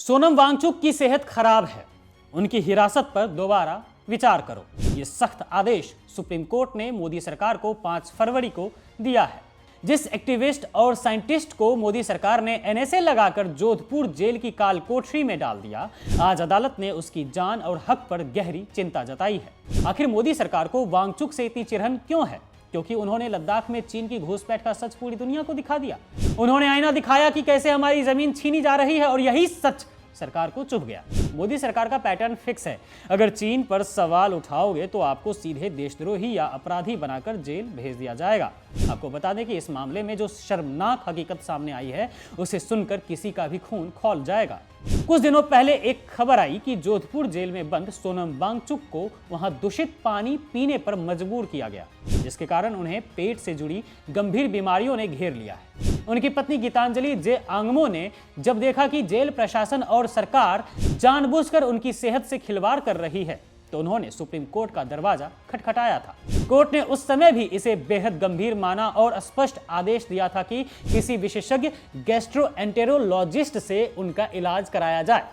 सोनम वांगचुक की सेहत खराब है, उनकी हिरासत पर दोबारा विचार करो। ये सख्त आदेश सुप्रीम कोर्ट ने मोदी सरकार को 5 फरवरी को दिया है। जिस एक्टिविस्ट और साइंटिस्ट को मोदी सरकार ने एनएसए लगाकर जोधपुर जेल की काल कोठरी में डाल दिया, आज अदालत ने उसकी जान और हक पर गहरी चिंता जताई है। आखिर मोदी सरकार को वांगचुक से इतनी चिढ़न क्यों है? क्योंकि उन्होंने लद्दाख में चीन की घुसपैठ का सच पूरी दुनिया को दिखा दिया। उन्होंने आईना दिखाया कि कैसे हमारी जमीन छीनी जा रही है और यही सच सरकार को चुभ गया। मोदी सरकार का पैटर्न फिक्स है, अगर चीन पर सवाल उठाओगे तो आपको सीधे देशद्रोही या अपराधी बनाकर जेल भेज दिया जाएगा। आपको बता दें कि इस मामले में जो शर्मनाक हकीकत सामने आई है, उसे सुनकर किसी का भी खून खौल जाएगा। कुछ दिनों पहले एक खबर आई कि जोधपुर जेल में बंद सोनम वांगचुक को वहां दूषित पानी पीने पर मजबूर किया गया, जिसके कारण उन्हें पेट से जुड़ी गंभीर बीमारियों ने घेर लिया है। उनकी पत्नी गीतांजलि जे आंगमो ने जब देखा कि जेल प्रशासन और सरकार जानबूझकर उनकी सेहत से खिलवाड़ कर रही है, तो उन्होंने सुप्रीम कोर्ट का दरवाजा खटखटाया था। कोर्ट ने उस समय भी इसे बेहद गंभीर माना और स्पष्ट आदेश दिया था कि किसी विशेषज्ञ गैस्ट्रोएंटेरोलॉजिस्ट से उनका इलाज कराया जाए।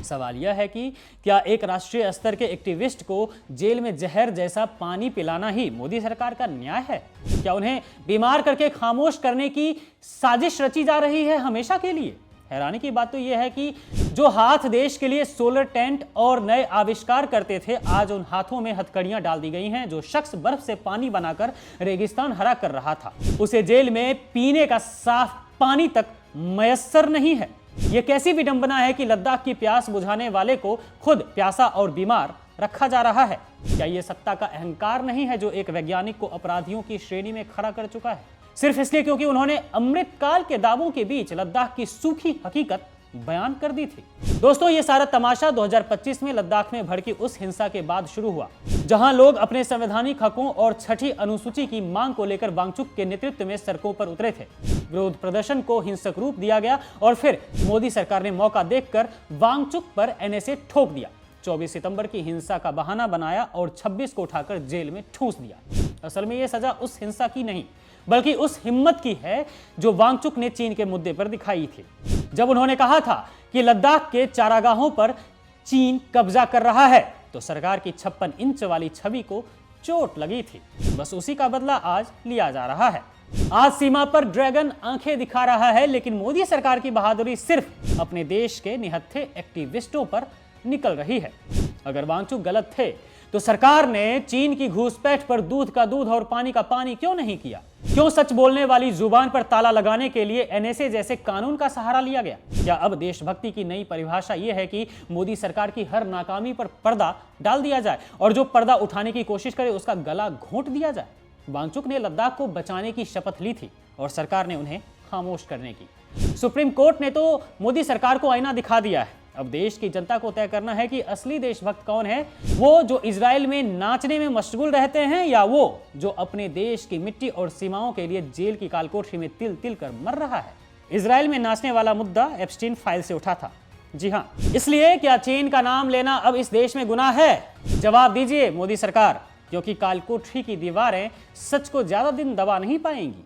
सवाल यह है कि क्या एक राष्ट्रीय स्तर के एक्टिविस्ट को जेल में जहर जैसा पानी पिलाना ही मोदी सरकार का न्याय है? क्या उन्हें बीमार करके खामोश करने की साजिश रची जा रही है हमेशा के लिए? हैरानी की बात तो यह है कि जो हाथ देश के लिए सोलर टेंट और नए आविष्कार करते थे, आज उन हाथों में हथकड़ियां डाल दी गई हैं। जो शख्स बर्फ से पानी बनाकर रेगिस्तान हरा कर रहा था, उसे जेल में पीने का साफ पानी तक मयस्सर नहीं है। यह कैसी विडंबना है कि लद्दाख की प्यास बुझाने वाले को खुद प्यासा और बीमार रखा जा रहा है। क्या यह सत्ता का अहंकार नहीं है जो एक वैज्ञानिक को अपराधियों की श्रेणी में खड़ा कर चुका है, सिर्फ इसलिए क्योंकि उन्होंने अमृतकाल के दावों के बीच लद्दाख की सूखी हकीकत बयान कर दी थी? दोस्तों, ये सारा तमाशा 2025 में लद्दाख में भड़की उस हिंसा के बाद शुरू हुआ, जहां लोग अपने संवैधानिक हकों और 6ठी अनुसूची की मांग को लेकर वांगचुक के नेतृत्व में सड़कों पर उतरे थे। विरोध प्रदर्शन को हिंसक रूप दिया गया और फिर मोदी सरकार ने मौका देखकर वांगचुक पर एनएसए ठोक दिया। 24 सितंबर की हिंसा का बहाना बनाया और 26 को उठाकर जेल में ठूंस दिया। असल में यह सजा उस हिंसा की नहीं, बल्कि उस हिम्मत की है जो वांगचुक ने चीन के मुद्दे पर दिखाई थी। जब उन्होंने कहा था कि लद्दाख के चारागाहों पर चीन कब्जा कर रहा है, तो सरकार की 56 इंच वाली छवि को चोट लगी थी। बस उसी का बदला आज लिया जा रहा है। आज सीमा पर ड्रैगन आंखें दिखा रहा है, लेकिन मोदी सरकार की बहादुरी सिर्फ अपने देश के निहत्थे एक्टिविस्टों पर निकल रही है। अगर वांगचुक गलत थे तो सरकार ने चीन की घुसपैठ पर दूध का दूध और पानी का पानी क्यों नहीं किया? क्यों सच बोलने वाली जुबान पर ताला लगाने के लिए एनएसए जैसे कानून का सहारा लिया गया? क्या अब देशभक्ति की नई परिभाषा यह है कि मोदी सरकार की हर नाकामी पर पर्दा डाल दिया जाए और जो पर्दा उठाने की कोशिश करे उसका गला घोंट दिया जाए? वांगचुक ने लद्दाख को बचाने की शपथ ली थी और सरकार ने उन्हें खामोश करने की। सुप्रीम कोर्ट ने तो मोदी सरकार को आईना दिखा दिया है। अब देश की जनता को तय करना है कि असली देशभक्त कौन है, वो जो इजराइल में नाचने में मशगूल रहते हैं या वो जो अपने देश की मिट्टी और सीमाओं के लिए जेल की कालकोठरी में तिल तिल कर मर रहा है। इजराइल में नाचने वाला मुद्दा एप्स्टीन फाइल से उठा था। जी हाँ, इसलिए क्या चीन का नाम लेना अब इस देश में गुनाह है? जवाब दीजिए मोदी सरकार, क्योंकि कालकोठरी की दीवारें सच को ज्यादा दिन दबा नहीं पाएंगी।